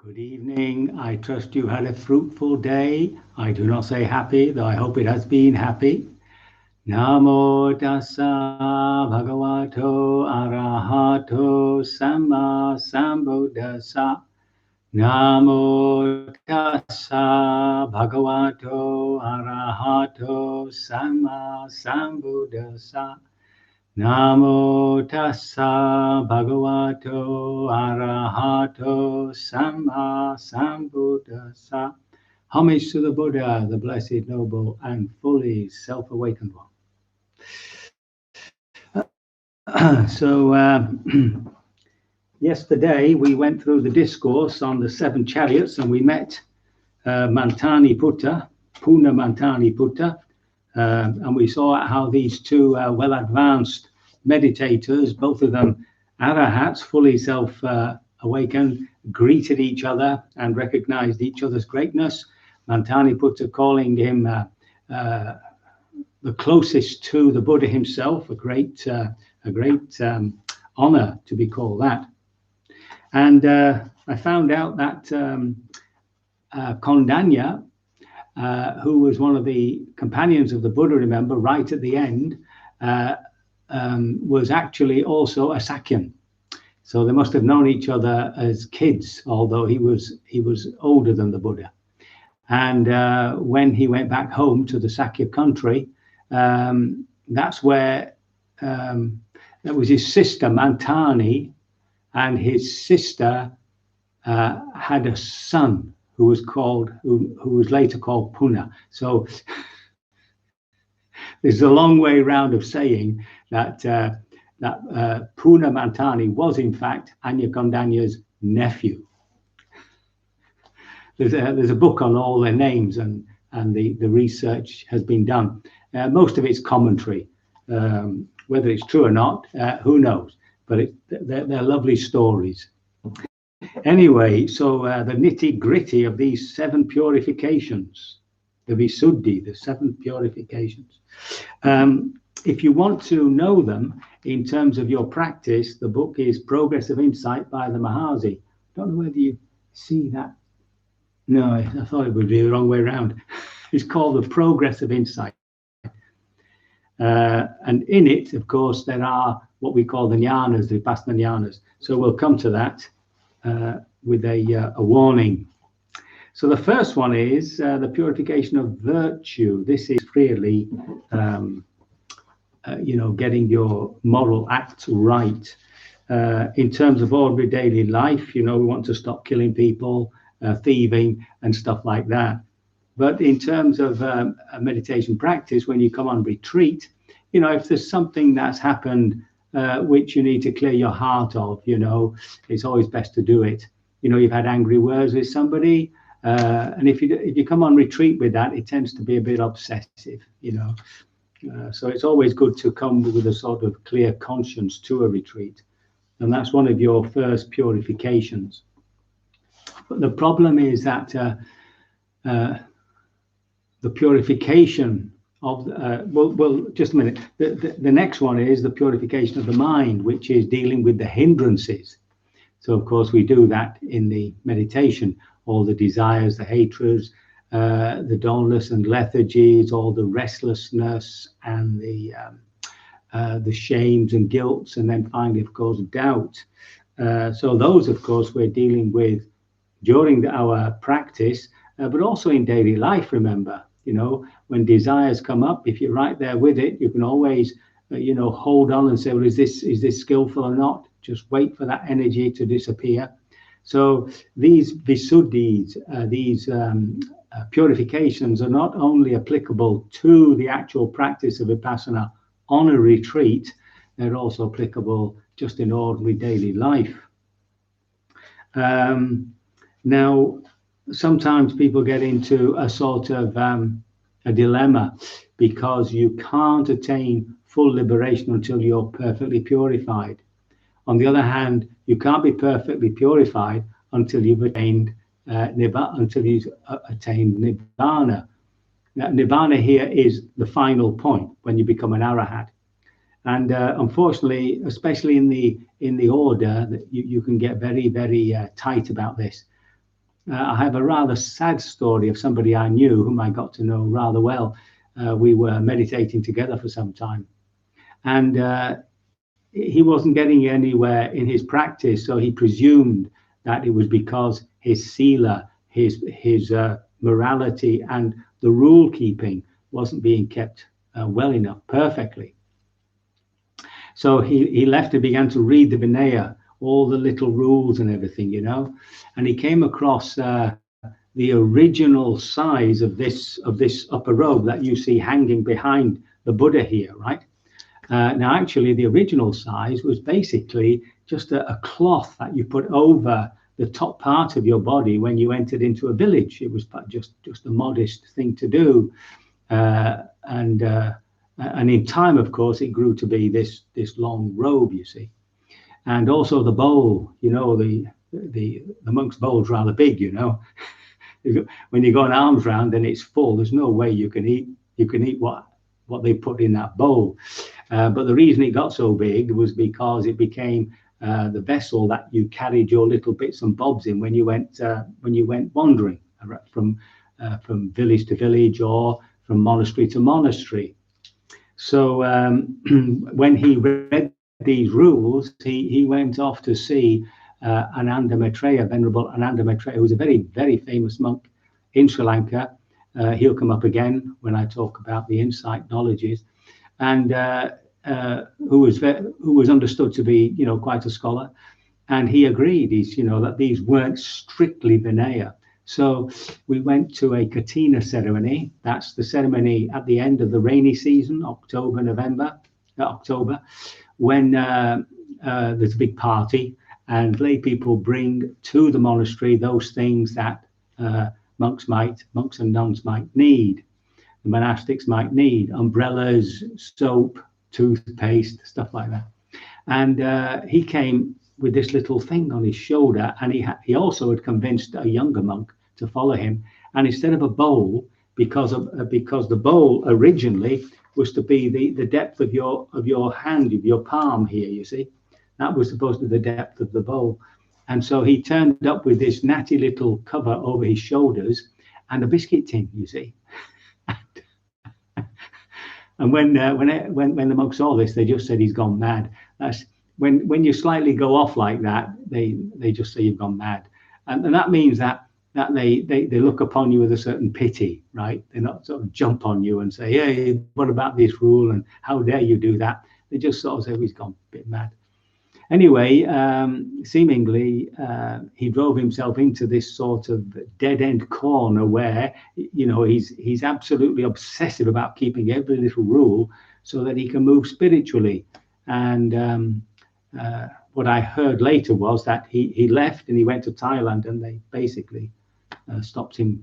Good evening. I trust you had a fruitful day. I do not say happy, though I hope it has been happy. Namo tassa bhagavato arahato samma sambuddhassa. Namo tassa bhagavato arahato samma sambuddhassa. Namo tassa bhagavato arahato samma sambuddhassa. Homage to the Buddha, the blessed, noble, and fully self-awakened one. Yesterday we went through the discourse on the 7 chariots, and we met Mantani Putta, Puna Mantani Putta, and we saw how these two well-advanced meditators, both of them arahats, fully self-awakened, greeted each other and recognized each other's greatness. Mantani Putta calling him the closest to the Buddha himself, a great honor to be called that. And I found out that Kondanya, who was one of the companions of the Buddha, remember, right at the end, was actually also a Sakyan. So they must have known each other as kids, although he was older than the Buddha. And when he went back home to the Sakya country, that's where that was his sister Mantani, and his sister had a son who was later called Puna. So there's a long way round of saying that Puna Mantani was in fact Anya Kondanya's nephew. There's a book on all their names, and the research has been done. Most of it's commentary. Whether it's true or not, who knows? But they're lovely stories. Anyway, so the nitty-gritty of these 7 purifications, the Visuddhi, the 7 purifications. If you want to know them in terms of your practice, the book is Progress of Insight by the Mahasi. I don't know whether you see that. No, I thought it would be the wrong way around. It's called The Progress of Insight. And in it, of course, there are what we call the jnanas, the vipassana jnanas. So we'll come to that with a warning. So the first one is the purification of virtue. This is really, getting your moral acts right. In terms of ordinary daily life, we want to stop killing people, thieving, and stuff like that. But in terms of meditation practice, when you come on retreat, if there's something that's happened which you need to clear your heart of, it's always best to do it. You've had angry words with somebody, and if you come on retreat with that, it tends to be a bit obsessive, So it's always good to come with a sort of clear conscience to a retreat. And that's one of your first purifications. But the problem is that the purification of just a minute. The next one is the purification of the mind, which is dealing with the hindrances. So of course we do that in the meditation, all the desires, the hatreds, the dullness and lethargies, all the restlessness and the shames and guilts, and then finally, of course, doubt. So those, of course, we're dealing with during our practice, but also in daily life. Remember, when desires come up, if you're right there with it, you can always, hold on and say, well, is this skillful or not? Just wait for that energy to disappear. So these visuddhis, these purifications are not only applicable to the actual practice of vipassana on a retreat, they're also applicable just in ordinary daily life. Now, sometimes people get into a sort of a dilemma because you can't attain full liberation until you're perfectly purified. On the other hand, you can't be perfectly purified until you've attained nibbana. Now, nibbana here is the final point when you become an arahat. And unfortunately, especially in the order, that you can get very, very tight about this. I have a rather sad story of somebody I knew whom I got to know rather well. We were meditating together for some time, and he wasn't getting anywhere in his practice, so he presumed that it was because his sila, his morality and the rule keeping wasn't being kept well enough, perfectly. So he left and began to read the Vinaya, all the little rules and everything, and he came across the original size of this upper robe that you see hanging behind the Buddha here, right? Now, actually, the original size was basically just a cloth that you put over the top part of your body when you entered into a village. It was just a modest thing to do, and in time, of course, it grew to be this long robe, you see, and also the bowl. The monk's bowl's rather big, When you go an arms round, then it's full. There's no way you can eat what they put in that bowl. But the reason it got so big was because it became the vessel that you carried your little bits and bobs in when you went wandering from village to village or from monastery to monastery. So when he read these rules, he went off to see Ananda Maitreya, Venerable Ananda Maitreya, who was a very, very famous monk in Sri Lanka. He'll come up again when I talk about the insight knowledges, and who was understood to be, quite a scholar, and he agreed. That these weren't strictly Vinaya. So we went to a Katina ceremony. That's the ceremony at the end of the rainy season, October, when there's a big party and lay people bring to the monastery those things that monks and nuns might need. The monastics might need umbrellas, soap, toothpaste, stuff like that. And he came with this little thing on his shoulder, and he also had convinced a younger monk to follow him. And instead of a bowl, because the bowl originally was to be the depth of your hand, of your palm here, you see, that was supposed to be the depth of the bowl. And so he turned up with this natty little cover over his shoulders and a biscuit tin, you see. And when the monks saw this, they just said he's gone mad. That's when you slightly go off like that, they just say you've gone mad, and that means that they look upon you with a certain pity, right? They not sort of jump on you and say, hey, what about this rule and how dare you do that? They just sort of say, he's gone a bit mad. Anyway, seemingly he drove himself into this sort of dead-end corner where, he's absolutely obsessive about keeping every little rule so that he can move spiritually. And what I heard later was that he left and he went to Thailand, and they basically stopped him,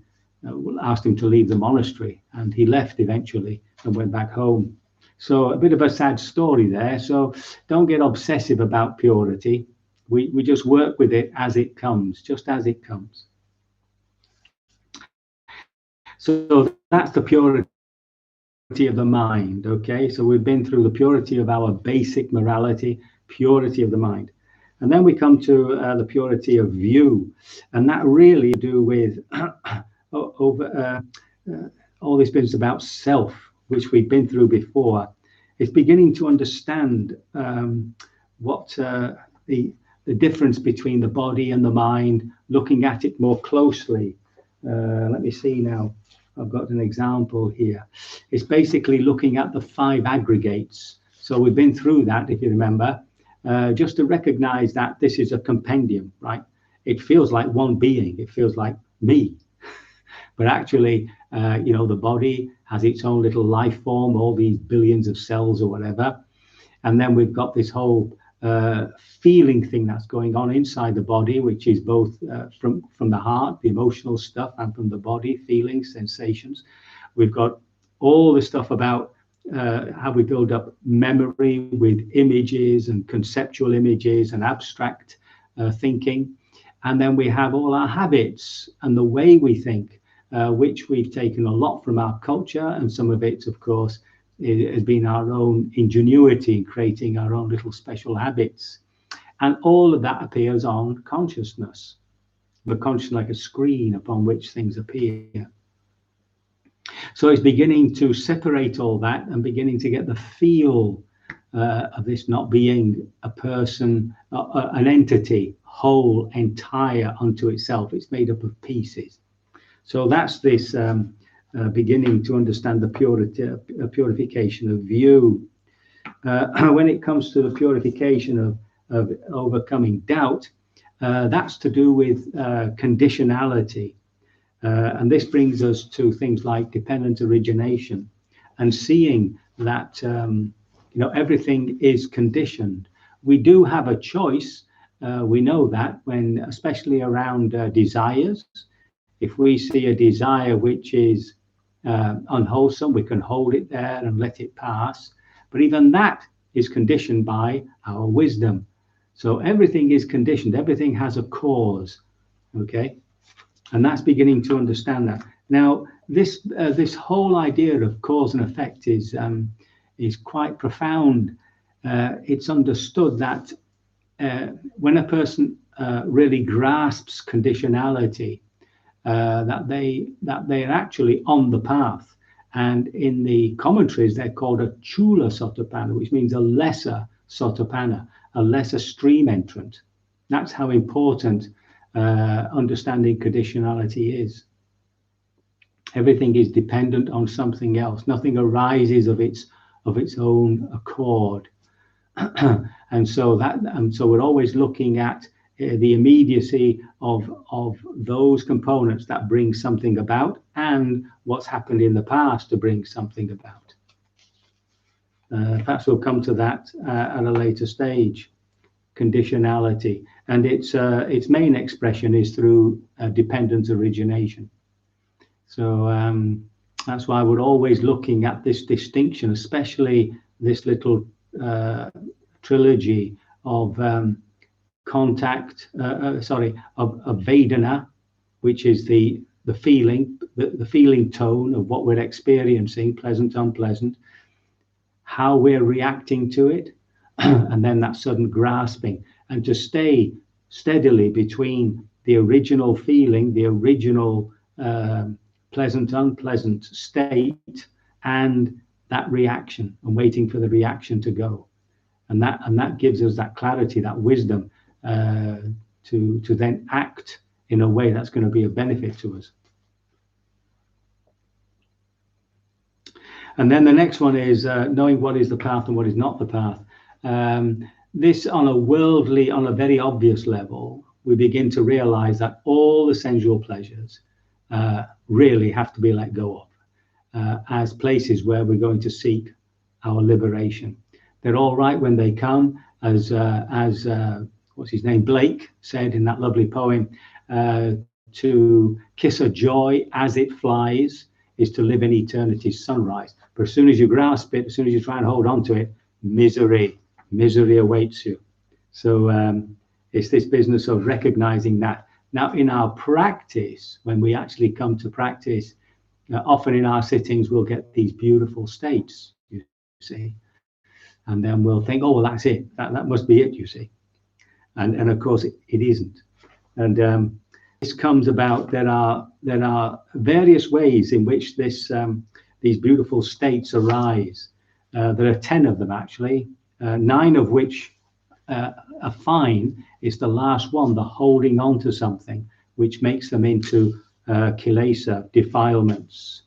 asked him to leave the monastery, and he left eventually and went back home. So a bit of a sad story there. So don't get obsessive about purity. We just work with it as it comes, just as it comes. So that's the purity of the mind, okay? So we've been through the purity of our basic morality, purity of the mind. And then we come to the purity of view. And that really do with all this business about self, which we've been through before. It's beginning to understand what the difference between the body and the mind, looking at it more closely. Let me see now. I've got an example here. It's basically looking at the 5 aggregates. So we've been through that, if you remember, just to recognize that this is a compendium, right? It feels like one being. It feels like me. But actually, the body has its own little life form, all these billions of cells or whatever. And then we've got this whole feeling thing that's going on inside the body, which is both from the heart, the emotional stuff, and from the body, feelings, sensations. We've got all the stuff about how we build up memory with images and conceptual images and abstract thinking. And then we have all our habits and the way we think, which we've taken a lot from our culture, and some of it, of course, has been our own ingenuity in creating our own little special habits. And all of that appears on consciousness. The consciousness like a screen upon which things appear. So it's beginning to separate all that and beginning to get the feel of this not being a person, an entity, whole, entire unto itself. It's made up of pieces. So that's this beginning to understand the purification of view. When it comes to the purification of overcoming doubt, that's to do with conditionality. And this brings us to things like dependent origination and seeing that everything is conditioned. We do have a choice. We know that when, especially around desires, if we see a desire which is unwholesome, we can hold it there and let it pass. But even that is conditioned by our wisdom. So everything is conditioned. Everything has a cause. Okay. And that's beginning to understand that. Now, this whole idea of cause and effect is quite profound. It's understood that when a person really grasps conditionality, that they're actually on the path. And in the commentaries, they're called a chula sotapanna, which means a lesser sotapanna, a lesser stream entrant. That's how important understanding conditionality is. Everything is dependent on something else. Nothing arises of its own accord. and so we're always looking at the immediacy of those components that bring something about and what's happened in the past to bring something about. Perhaps we'll come to that at a later stage. Conditionality, and its main expression is through dependent origination. So that's why we're always looking at this distinction, especially this little trilogy of contact, of Vedana, which is the feeling, the feeling tone of what we're experiencing, pleasant, unpleasant, how we're reacting to it, and then that sudden grasping, and to stay steadily between the original feeling, the original pleasant, unpleasant state, and that reaction, and waiting for the reaction to go. And that gives us that clarity, that wisdom to then act in a way that's going to be a benefit to us. And then the next one is knowing what is the path and what is not the path. This on a very obvious level, we begin to realize that all the sensual pleasures really have to be let go of as places where we're going to seek our liberation. They're all right when they come, as what's his name, Blake said in that lovely poem, to kiss a joy as it flies is to live in eternity's sunrise. But as soon as you grasp it, as soon as you try and hold on to it, misery awaits you. So it's this business of recognizing that. Now, in our practice, when we actually come to practice, often in our sittings, we'll get these beautiful states, you see. And then we'll think, oh, well, that's it. That must be it, you see. And of course, it isn't. And this comes about, there are various ways in which these beautiful states arise. There are 10 of them, actually, 9 of which are fine. It's the last one, the holding on to something, which makes them into kilesa, defilements.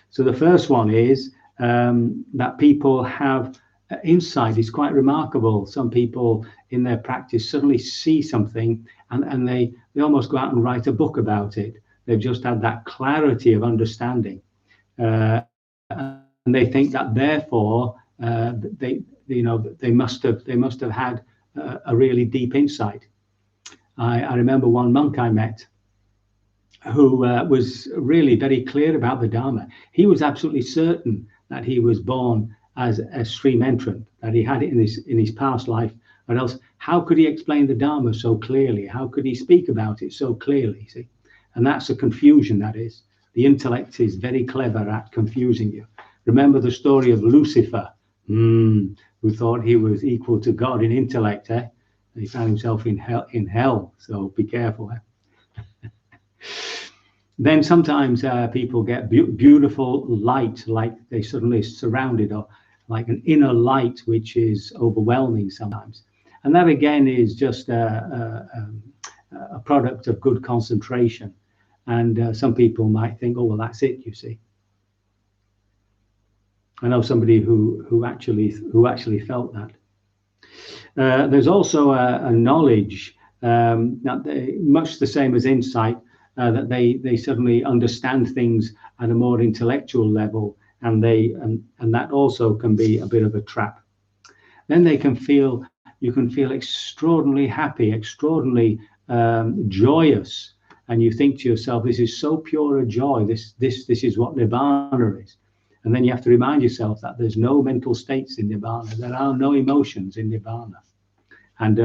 So the first one is that people have insight. Is quite remarkable. Some people in their practice suddenly see something and they almost go out and write a book about it. They've just had that clarity of understanding. And they think that therefore they must have had a really deep insight. I remember one monk I met who was really very clear about the Dharma. He was absolutely certain that he was born as a stream entrant, that he had it in his past life, or else how could he explain the Dharma so clearly? How could he speak about it so clearly? See, and that's a confusion. That is, the intellect is very clever at confusing you. Remember the story of Lucifer, who thought he was equal to God in intellect, He found himself in hell. So be careful. Then sometimes people get beautiful light, like they suddenly surrounded, or like an inner light which is overwhelming sometimes. And that again is just a product of good concentration. And some people might think, oh, well, that's it, you see. I know somebody who actually felt that. There's also a knowledge, much the same as insight, that they suddenly understand things at a more intellectual level, and that also can be a bit of a trap. Then you can feel extraordinarily happy, extraordinarily joyous, and you think to yourself, this is so pure a joy, this is what Nibbana is. And then you have to remind yourself that there's no mental states in Nibbana, there are no emotions in Nibbana. And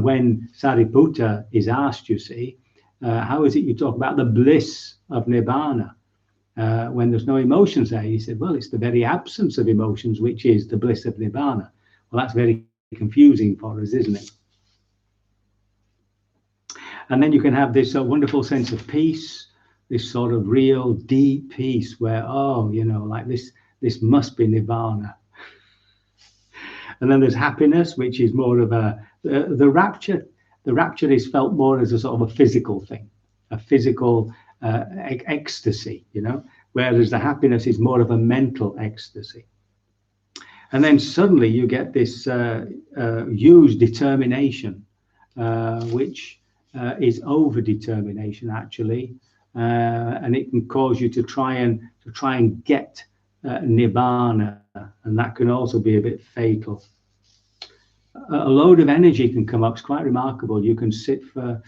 when Sariputta is asked, you see, how is it you talk about the bliss of Nibbana when there's no emotions there? He said, well, it's the very absence of emotions which is the bliss of Nibbana. Well, that's very confusing for us, isn't it? And then you can have this wonderful sense of peace, this sort of real deep peace where, oh, you know, like this must be Nibbana. And then there's happiness, which is more of the rapture. The rapture is felt more as a sort of a physical thing, a physical ecstasy, you know, whereas the happiness is more of a mental ecstasy. And then suddenly you get this huge determination, which is over-determination actually, and it can cause you to try and get Nibbana, and that can also be a bit fatal. A load of energy can come up. It's quite remarkable. You can sit for,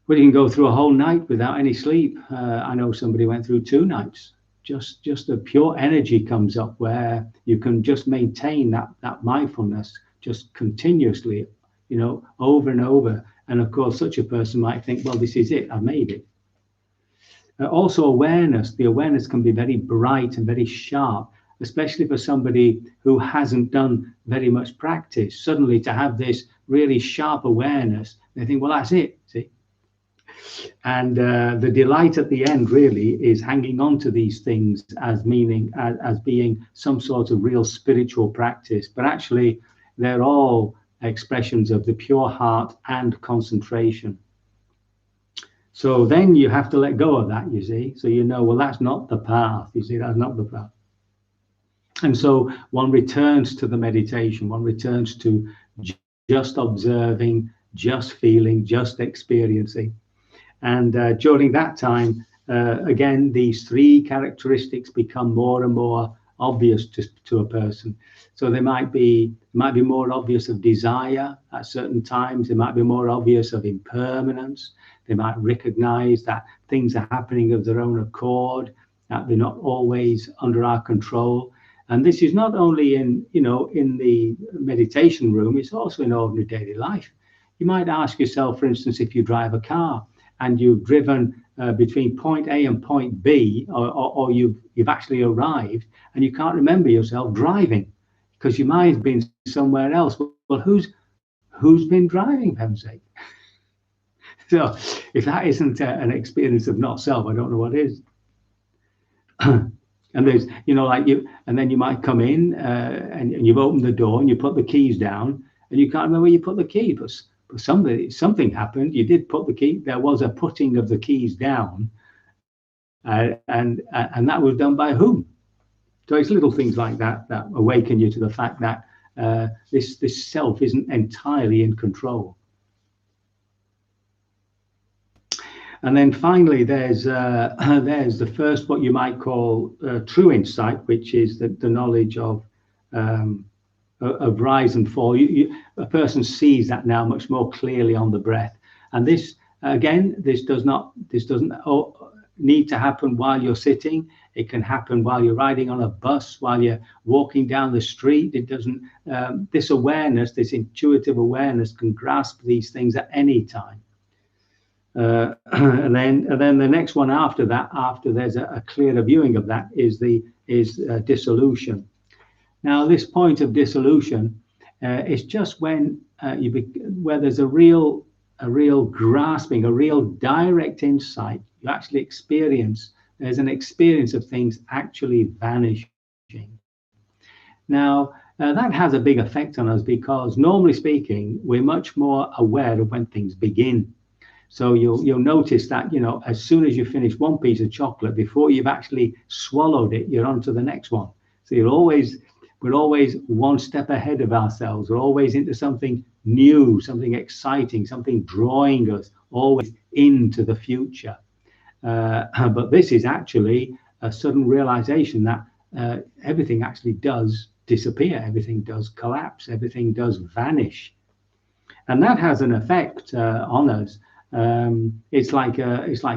well, you can go through a whole night without any sleep. I know somebody went through 2 nights. Just a pure energy comes up where you can just maintain that mindfulness just continuously, you know, over and over. And of course, such a person might think, well, this is it, I've made it. Also awareness. The awareness can be very bright and very sharp, especially for somebody who hasn't done very much practice. Suddenly to have this really sharp awareness, they think, well, that's it, see? And the delight at the end really is hanging on to these things as meaning, as being some sort of real spiritual practice. But actually, they're all expressions of the pure heart and concentration. So then you have to let go of that, you see. So you know, well, that's not the path, you see, that's not the path. And so one returns to the meditation, one returns to just observing, just feeling, just experiencing. And during that time, again, these 3 characteristics become more and more obvious to a person. So they might be more obvious of desire at certain times. They might be more obvious of impermanence. They might recognize that things are happening of their own accord, that they're not always under our control. And this is not only in the meditation room, it's also in ordinary daily life. You might ask yourself, for instance, if you drive a car and you've driven between point A and point B, or you've actually arrived and you can't remember yourself driving because your mind's been somewhere else. Well, who's been driving, for heaven's sake? So if that isn't an experience of not self, I don't know what is. And there's, you know, like you, and then you might come in and you've opened the door and you put the keys down and you can't remember where you put the key, but something happened. You did put the key. There was a putting of the keys down, and that was done by whom? So it's little things like that awaken you to the fact that this self isn't entirely in control. And then finally, there's the first, what you might call true insight, which is the knowledge of rise and fall. A person sees that now much more clearly on the breath. And this, again, this doesn't need to happen while you're sitting. It can happen while you're riding on a bus, while you're walking down the street. It doesn't. This awareness, this intuitive awareness, can grasp these things at any time. And then the next one after that, after there's a clearer viewing of that, is dissolution. Now, this point of dissolution is just when where there's a real grasping, a real direct insight You actually experience, there's an experience of things actually vanishing. Now, that has a big effect on us because normally speaking, we're much more aware of when things begin. So you'll notice that, you know, as soon as you finish one piece of chocolate, before you've actually swallowed it, you're on to the next one. So we're always one step ahead of ourselves. We're always into something new, something exciting, something drawing us always into the future. But this is actually a sudden realization that everything actually does disappear, everything does collapse, everything does vanish, and that has an effect on us. It's like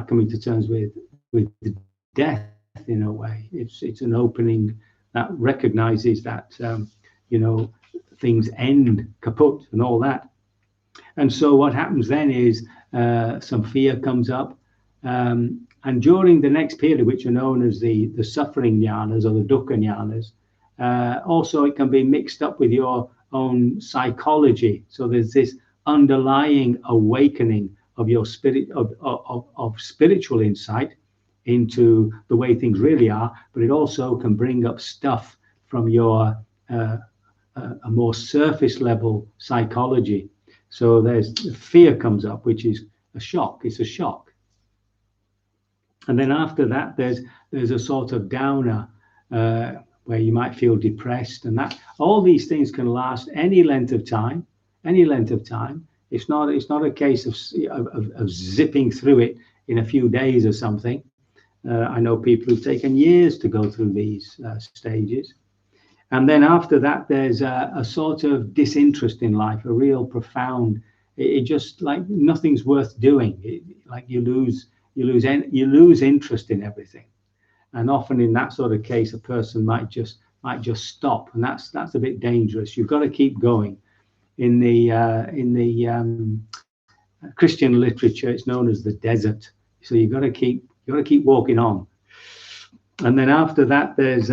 coming to terms with death in a way. It's an opening that recognizes that you know, things end, kaput, and all that. And so what happens then is some fear comes up. And during the next period, which are known as the suffering jnanas or the dukkha jnanas, also it can be mixed up with your own psychology. So there's this underlying awakening of your spirit, of spiritual insight into the way things really are, but it also can bring up stuff from your a more surface level psychology. So there's fear comes up, which is a shock. It's a shock. And then after that, there's a sort of downer where you might feel depressed, and that all these things can last any length of time. Any length of time. It's not a case of zipping through it in a few days or something. I know people who've taken years to go through these stages. And then after that, there's a sort of disinterest in life, a real profound. It just like nothing's worth doing. Like you lose interest in everything, and often in that sort of case, a person might just stop, and that's a bit dangerous. You've got to keep going. In the Christian literature, it's known as the desert. So you've got to keep walking on. And then after that, there's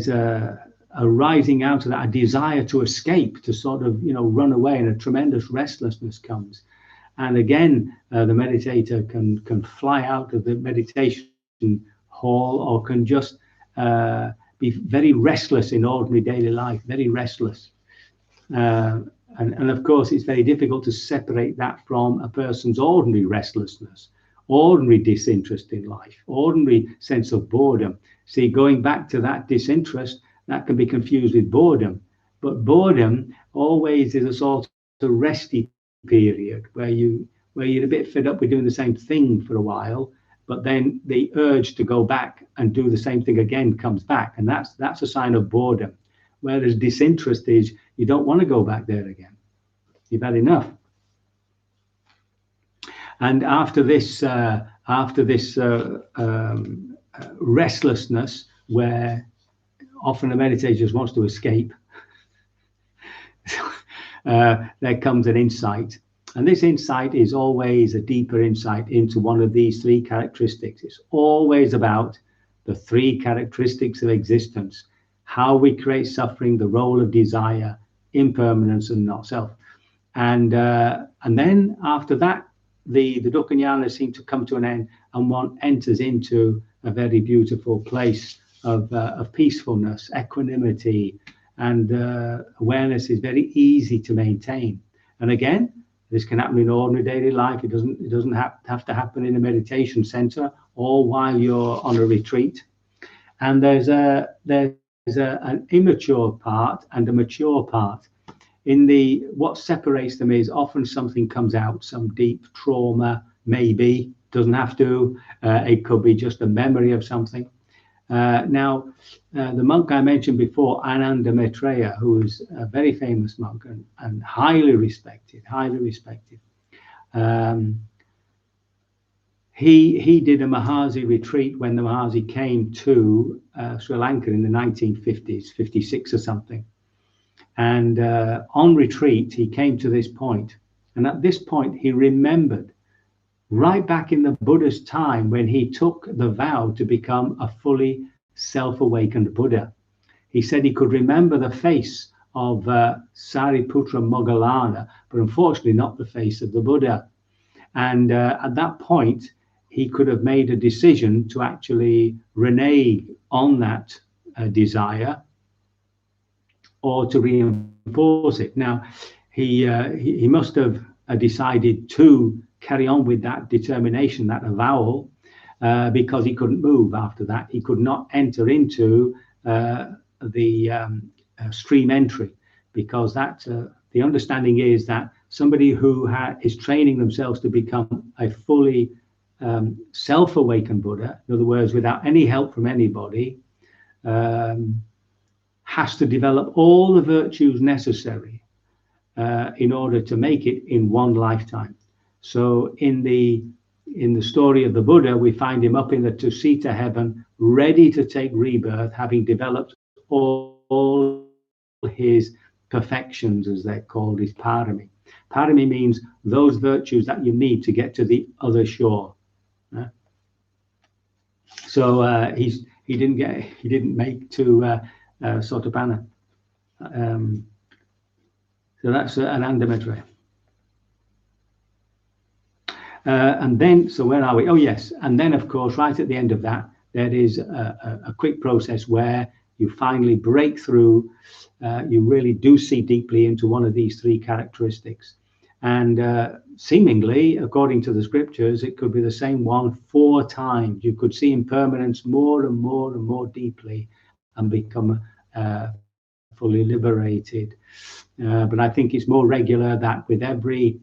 a rising out of that, a desire to escape, to sort of, you know, run away, and a tremendous restlessness comes. And again, the meditator can fly out of the meditation hall, or can just be very restless in ordinary daily life, very restless. And of course, it's very difficult to separate that from a person's ordinary restlessness, ordinary disinterest in life, ordinary sense of boredom. See, going back to that disinterest, that can be confused with boredom. But boredom always is a sort of resty period where you're a bit fed up with doing the same thing for a while, but then the urge to go back and do the same thing again comes back, and that's a sign of boredom. Whereas disinterest is you don't want to go back there again. You've had enough. And after this restlessness, where often a meditator just wants to escape, there comes an insight. And this insight is always a deeper insight into one of these three characteristics. It's always about the three characteristics of existence: how we create suffering, the role of desire, impermanence, and not self. And then after that, the dukkha jnanas seem to come to an end, and one enters into a very beautiful place of peacefulness, equanimity, and awareness is very easy to maintain. And again, this can happen in ordinary daily life. It doesn't have to happen in a meditation center or while you're on a retreat. And there's an immature part and a mature part. What separates them is often something comes out, some deep trauma, maybe, doesn't have to. It could be just a memory of something. Now, the monk I mentioned before, Ananda Maitreya, who is a very famous monk and highly respected. He did a Mahasi retreat when the Mahasi came to Sri Lanka in the 1950s, 56 or something. And on retreat, he came to this point. And at this point, he remembered right back in the Buddha's time when he took the vow to become a fully self-awakened Buddha. He said he could remember the face of Sariputra Moggallana, but unfortunately not the face of the Buddha. And at that point, he could have made a decision to actually renege on that desire, or to reinforce it. Now, he must have decided to carry on with that determination, that avowal, because he couldn't move after that. He could not enter into the stream entry, because that the understanding is that somebody who is training themselves to become a fully self-awakened Buddha, in other words, without any help from anybody, has to develop all the virtues necessary in order to make it in one lifetime. So in the story of the Buddha, we find him up in the Tusita heaven, ready to take rebirth, having developed all his perfections, as they're called, his parami. Parami means those virtues that you need to get to the other shore. So he didn't make to Sotapanna. So that's an Anandamitra. And then, so where are we? Oh, yes. And then, of course, right at the end of that, there is a quick process where you finally break through. You really do see deeply into one of these three characteristics. And seemingly, according to the scriptures, it could be the same one 4 times. You could see impermanence more and more and more deeply and become fully liberated. But I think it's more regular that with every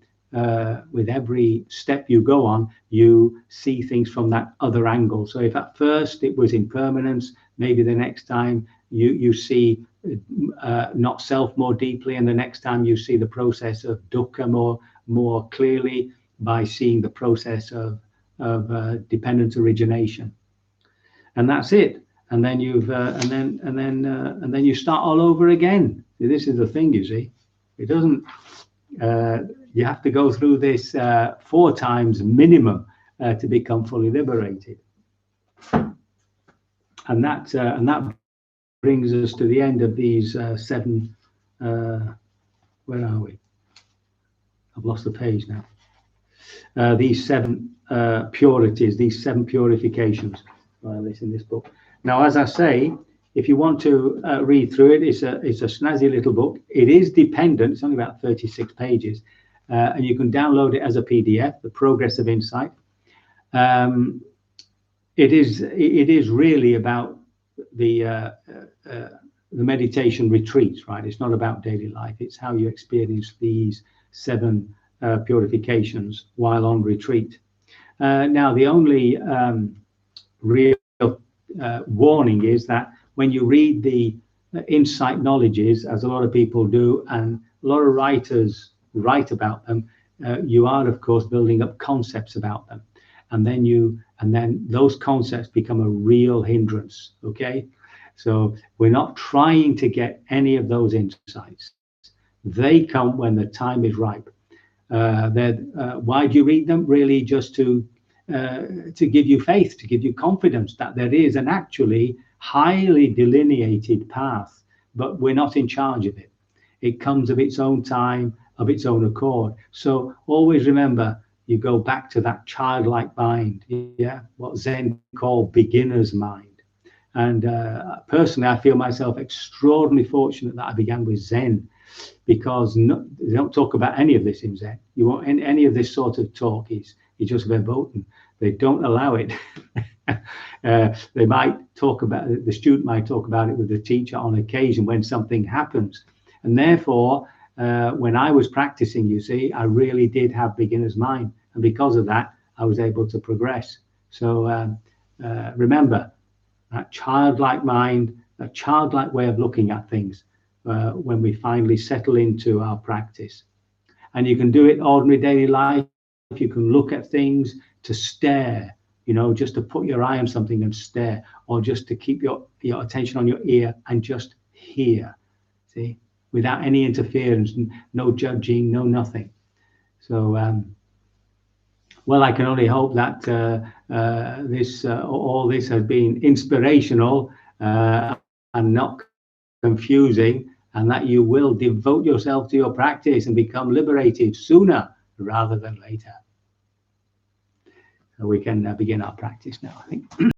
step you go on, you see things from that other angle. So if at first it was impermanence, maybe the next time you see not self more deeply, and the next time you see the process of dukkha more clearly by seeing the process of dependent origination, and that's it. And then and then you start all over again. This is the thing, you see. It doesn't. You have to go through this 4 times minimum to become fully liberated, and that brings us to the end of these 7. Where are we? I've lost the page now. These 7 purities, these 7 purifications. This in this book. Now, as I say, if you want to read through it, it's a snazzy little book. It is dependent. It's only about 36 pages. And you can download it as a PDF, The Progress of Insight. It is really about the meditation retreats, right? It's not about daily life. It's how you experience these 7 purifications while on retreat. Now, the only real warning is that when you read the insight knowledges, as a lot of people do, and a lot of writers write about them, you are, of course, building up concepts about them, and then those concepts become a real hindrance. Okay, so we're not trying to get any of those insights. They come when the time is ripe. Why do you read them? Really, just to give you faith, to give you confidence that there is an actually highly delineated path, but we're not in charge of it. It comes of its own time, of its own accord. So always remember, you go back to that childlike mind, what Zen call beginner's mind. And personally, I feel myself extraordinarily fortunate that I began with Zen, because they don't talk about any of this in Zen. You want any of this sort of talk is just verboten. They don't allow it. They might talk about it, the student might talk about it with the teacher on occasion when something happens. And therefore, when I was practicing, you see, I really did have beginner's mind. And because of that, I was able to progress. So remember, that childlike mind, that childlike way of looking at things when we finally settle into our practice. And you can do it ordinary daily life. You can look at things, to stare, just to put your eye on something and stare, or just to keep your attention on your ear and just hear, see, without any interference, no judging, no nothing. So, well, I can only hope that all this has been inspirational and not confusing, and that you will devote yourself to your practice and become liberated sooner rather than later. we can begin our practice now, I think.